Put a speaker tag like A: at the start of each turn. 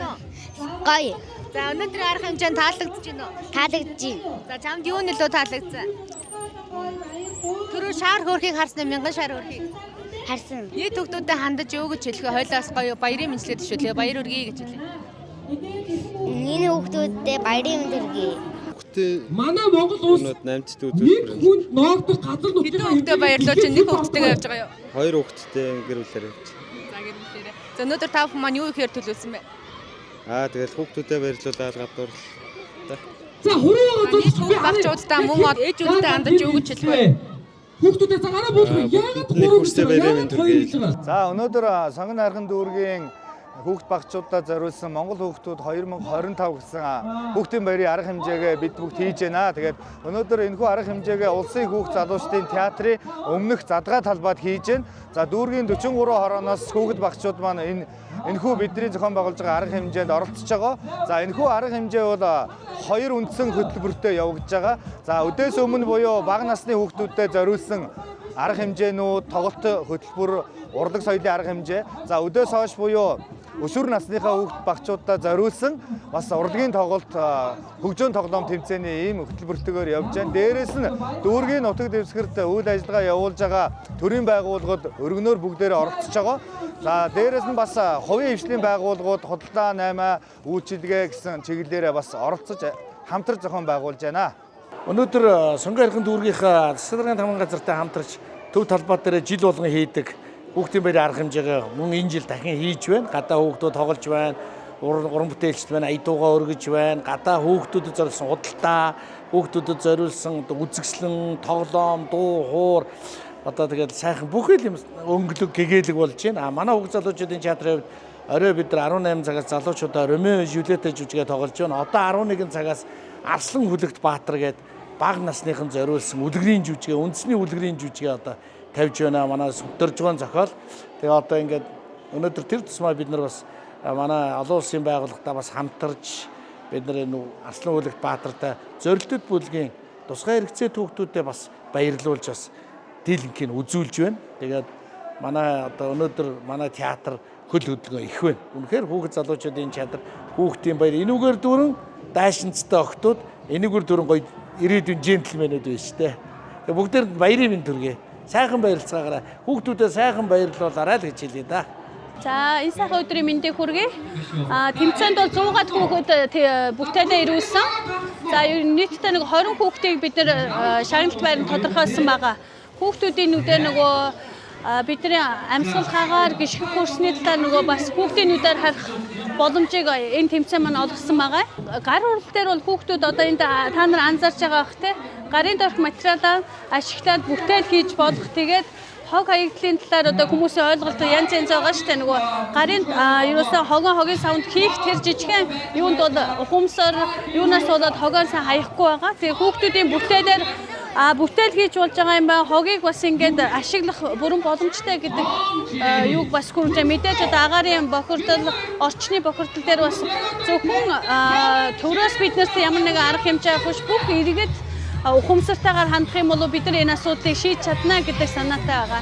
A: байна уу?
B: Гоё.
A: За өнөөдрийн арга хэмжээнд таалагдж байна уу?
B: Таалагдж байна.
A: За чамд юу нөлөө таалагдсан? Түрүү шаар хөөрхийг харсан уу? Мянган шаар хөөрхийг.
B: Харсан.
A: Нийт хүүхдүүдэд хандаж юу гэж хэлэхээ хойлоос гоё баярын мэдлэг төшөөлөө. Баяр хүргэе гэж хэлээ.
B: Энэ хүүхдүүдтэй баярын төргий.
C: Манай Монгол улс
D: 8-т
C: нэг
D: үзүүлбэр.
C: хүнд ноогдох газар
A: Хэдэн хүүхдэд баярлуулж байна? Нэг хүүхдтэйгээ явж байгаа юу?
D: 2 хүүхэдтэй гэр бүлээр явж.
A: За гэр бүлээрээ. За өнөөдөр та бүхэн маань юу ихээр төлөвлөсөн бэ?
D: Тэгэл хүүхдүүдэд баярлуулаад гадуур.
C: За хуруу
A: Нийт хүүхд багчуудаа мөн ээжүүдтэй хандаж юу гэж хэлэх вэ?
C: хүүхдүүдээ цагаараа буулгах. Яагаад хуруу
D: Хүчтэй баярын төргий.
E: За өнөөдөр сонгон хайрхан дүүргийн хүүхд багцуудаа зориулсан Монгол хүүхдүүд 2025 гэсэн хүүхдийн баярын арга хэмжээгээ бид бүгд хийж байна. Тэгээд өнөөдөр энэхүү арга хэмжээгээ улсын хүүхд залуучдын театрын өмнөх задгаа талбайд хийж байна. За дүүргийн 43 хорооноос хүүхд багцууд маань энэхүү бидний зохион байгуулж байгаа арга хэмжээнд оролцож байгаа. За энэхүү арга хэмжээ бол 2 үндсэн хөтөлбөртэй явагдаж байгаа. За өдөөс өмнө буюу бага насны хүүхдүүдэд зориулсан арга хэмжээнүүд, тоглолт хөтөлбөр, урлаг соёлын арга хэмжээ. За өдөөс хойш буюу өсвөр насныхаа хүүхд багчуудаа зориулсан бас урлагийн тоглолт, хөгжөөн тоглоом тэмцээний ийм хөтөлбөртэйгээр явж байна. Дээрээс нь дүүргийн нутаг дэвсгэрт үйл ажиллагаа явуулж байгаа төрийн байгууллагууд өргөнөөр бүгдээрээ оролцож байгаа. За дээрээс нь бас хувийн хвшлийн байгууллагууд худалдаа 8 үйлчилгээ гэсэн чиглэлээрээ бас оролцож хамтарч зохион байгуулж байна. Өнөөдөр сонгон хайрхан дүүргийнхаа засгийн тамган газартай хамтарч төв талбай дээр жил болгон хийдэг хүүхдийн баярын арга хэмжээгээ мөн энэ жил дахин хийж байна. Гадаа хүүхдүүд тоглож байна, уран бүтээлчд байна, аядуугаа өргөж байна. Гадаа хүүхдүүдэд зориулсан худалдаа, хүүхдүүдэд зориулсан үзэсгэлэн, тоглоом, дуу, хуур одоо тэгээд сайхан бүхэл юм өнгөлөг гэгээлэг болж байна. Манай хүүхд залуучуудын театрын хувьд орой бид нар 18 цагаас залуучуудаа Ромео Жюльетта жүжигээ тоглож байна. Одоо 11 цагаас Арслан хүлэгт Баатар гээд бага насныхан зориулсан үлгэрийн жүжигээ, үндэсний үлгэрийн жүжигээ одоо тавьж байна. Манай өдөрж байгаа зохиол. Тэгээ одоо ингээд өнөөдөр тэр тусмаа бид нар бас манай олон улсын байгууллагатай бас хамтарч бид нар энэ Арслан хүлэгт Баатартай зорилттой бүлгийн тусгай хэрэгцээ хүүхдүүдэд бас баярлуулж бас дийлэнхийг үзүүлж байна. Тэгээд манай одоо өнөөдөр манай театр хөл хөдөлгөөн их байна. Үнэхээр хүүхэд залуучуудын театр хүүхдийн баяр энүүгээр дүүрэн дайшинцтай охтууд энүүгээр дүүрэн гоё ирээдүйн джентльменүүд байна шүү дээ. Тэгээд бүгдээр баярын мэнд төргий. Сайхан баярлцгаагаараа хүүхдүүдэд сайхан баярлуулаарай л гэж хэлье да.
F: За энэ сайхан өдрийн мэндийг хүргэе. Тэмцээнд бол 100-аад хүүхэд бүтээлээ ирүүлсэн. За нийтдээ нэг 20 хүүхдийг бид нэр шагналт байранд тодорхойлсон байгаа. Хүүхдүүдийн нүдээр нөгөө бидний амьсгалхаагаар гიშгэх курсны талаар нөгөө бас хүүхдийн нүдээр харах боломжийг энэ тэмцээн маань олгосон байгаа. Гар урал дээр бол хүүхдүүд одоо энд та нар анзаарч байгаа бах те гарын дорх материалаар ашиглаад бүтээл хийж болох. Тэгээд хог хаягдлын талаар одоо хүмүүсийн ойлголт янз янз байгаа шүү дээ. Нөгөө гарын ерөөсөө хогийн савнд хийх тэр жижигхэн юунд бол ухамсар юунаас болоод хогоор сайн хаяхгүй байгаа. Тэгээ хүүхдүүдийн бүтээлээр бүтээл хийж болж байгаа юм байна. Хогийг бас ингээд ашиглах бүрэн боломжтой гэдэг юуг бас хүргэж мэдээж одоо агаарын бохирдол, орчны бохирдол дээр бас зөвхөн төврөөс биднэрт ямар нэгэн арга хэмжээ авах бүх иргэд ухамсартайгаар хандах юм бол бид нар энэ асуудлыг шийдэж чадна гэдэг санаатай байгаа.